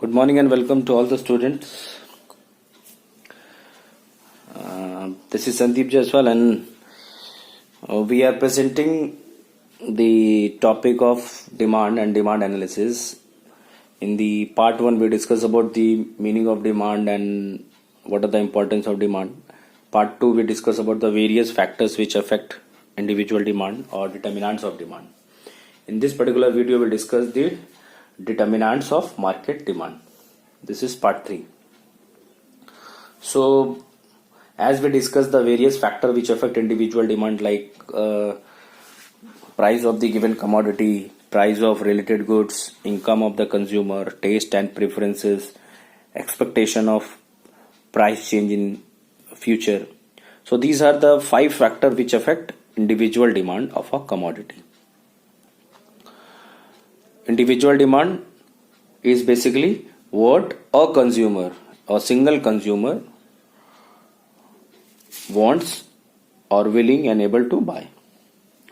Good morning and welcome to all the students. This is Sandeep Jaiswal and we are presenting the topic of demand and demand analysis. In the part 1 we discuss about the meaning of demand and what are the importance of demand. Part 2 we discuss about the various factors which affect individual demand or determinants of demand. In this particular video we will discuss the determinants of market demand. This is part 3. So as we discussed the various factors which affect individual demand, like price of the given commodity, price of related goods, income of the consumer, taste and preferences, expectation of price change in future. So these are the 5 factors which affect individual demand of a commodity. Individual demand is basically what a consumer, a single consumer wants or willing and able to buy.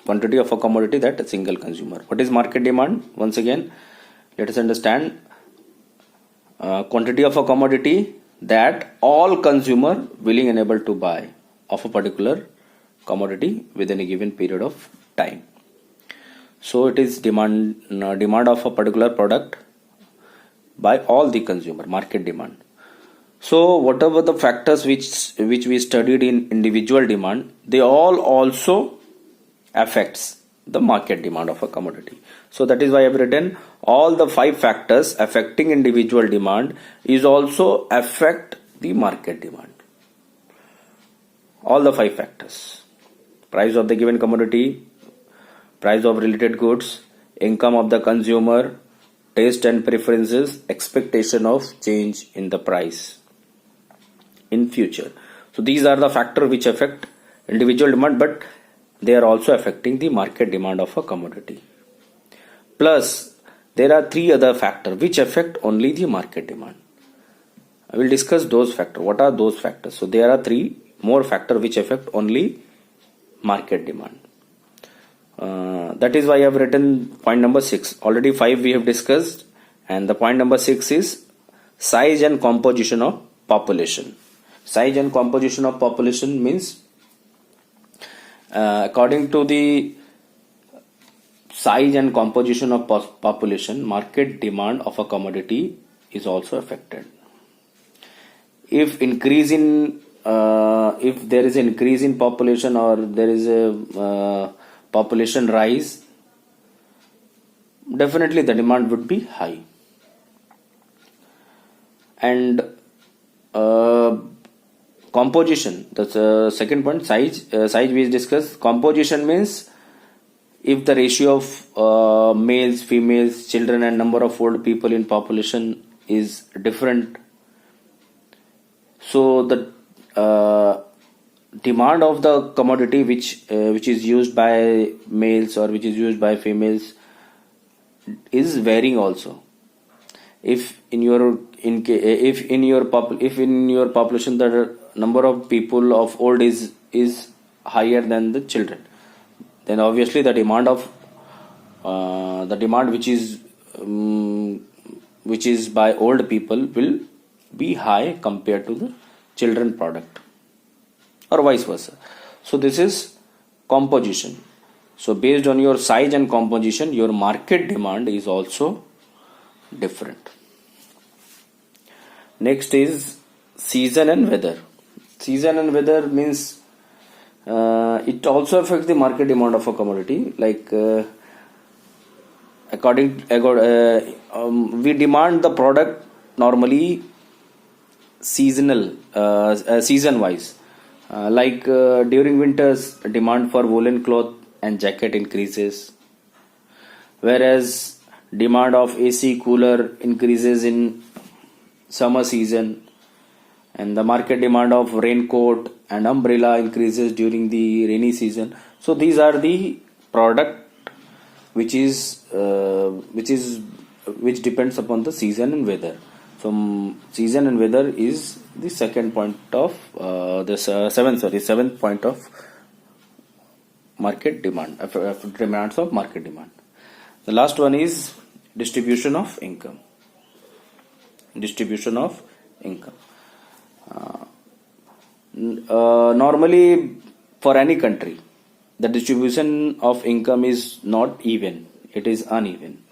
Quantity of a commodity that a single consumer. What is market demand? Once again, let us understand quantity of a commodity that all consumer willing and able to buy of a particular commodity within a given period of time. So it is demand of a particular product by all the consumer, market demand. So whatever the factors which we studied in individual demand, they all also affects the market demand of a commodity. So that is why I have written all the 5 factors affecting individual demand is also affect the market demand. All the 5 factors: price of the given commodity, price of related goods, income of the consumer, taste and preferences, expectation of change in the price in future. So these are the factors which affect individual demand, but they are also affecting the market demand of a commodity. Plus, there are 3 other factors which affect only the market demand. I will discuss those factors. What are those factors? So there are 3 more factors which affect only market demand. That is why I have written point number 6. Already 5 we have discussed, and the point number 6 is size and composition of population. Size and composition of population means according to the size and composition of population, market demand of a commodity is also affected. If there is an increase in population or there is a population rise, definitely the demand would be high. And composition, that's the second point. Size we discussed. Composition means if the ratio of males, females, children and number of old people in population is different, so the demand of the commodity which is used by males or which is used by females is varying also. If in your population the number of people of old is higher than the children, then obviously the demand which is by old people will be high compared to the children product, or vice versa. So this is composition. So based on your size and composition, your market demand is also different. Next is season and weather. Season and weather means it also affects the market demand of a commodity. Like we demand the product normally season wise. During winters, demand for woolen cloth and jacket increases, whereas demand of AC cooler increases in summer season, and the market demand of raincoat and umbrella increases during the rainy season. So these are the product which depends upon the season and weather. So season and weather is the seventh point of market demand, demands of market demand. The last one is distribution of income. distribution of income. Normally, for any country, the distribution of income is not even, it is uneven.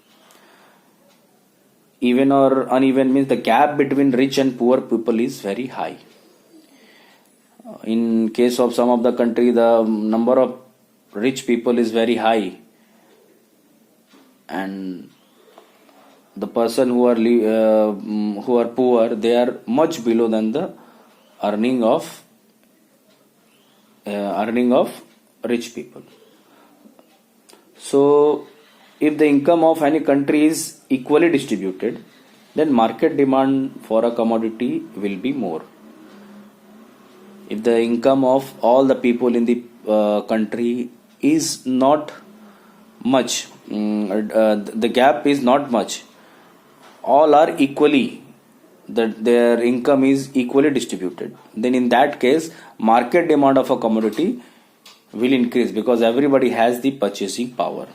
Even or uneven means the gap between rich and poor people is very high. In case of some of the country, the number of rich people is very high, and the person who are poor, they are much below than the earning of rich people. So if the income of any country is equally distributed, then market demand for a commodity will be more. If the income of all the people in the country is not much, the gap is not much, all are equally, that their income is equally distributed, then in that case market demand of a commodity will increase because everybody has the purchasing power.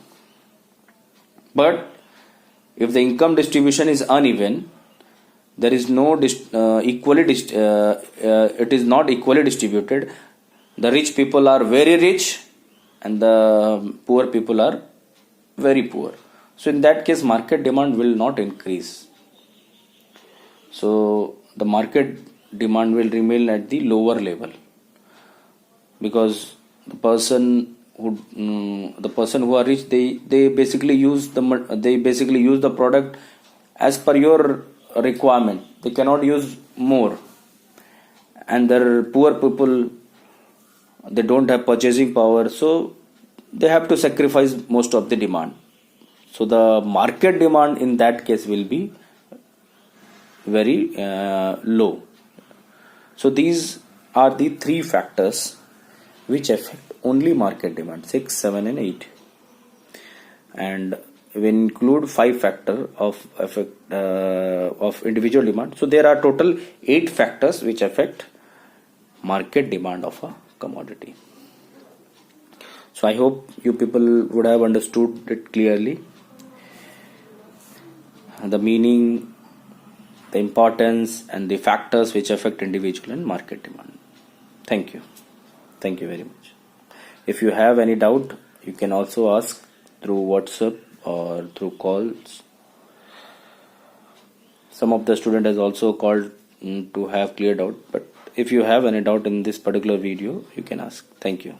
But if the income distribution is uneven, there is no it is not equally distributed. The rich people are very rich and the poor people are very poor. So in that case market demand will not increase. So the market demand will remain at the lower level, because the person who are rich, they basically use the product as per your requirement. They cannot use more, and the poor people, they don't have purchasing power, so they have to sacrifice most of the demand. So the market demand in that case will be very low. So these are the three factors which affect only market demand, 6, 7 and 8, and we include 5 factor of effect of individual demand. So there are total 8 factors which affect market demand of a commodity. So I hope you people would have understood it clearly, the meaning, the importance and the factors which affect individual and market demand. Thank you very much. If you have any doubt, you can also ask through WhatsApp or through calls. Some of the student has also called to have clear doubt, but if you have any doubt in this particular video, you can ask. Thank you.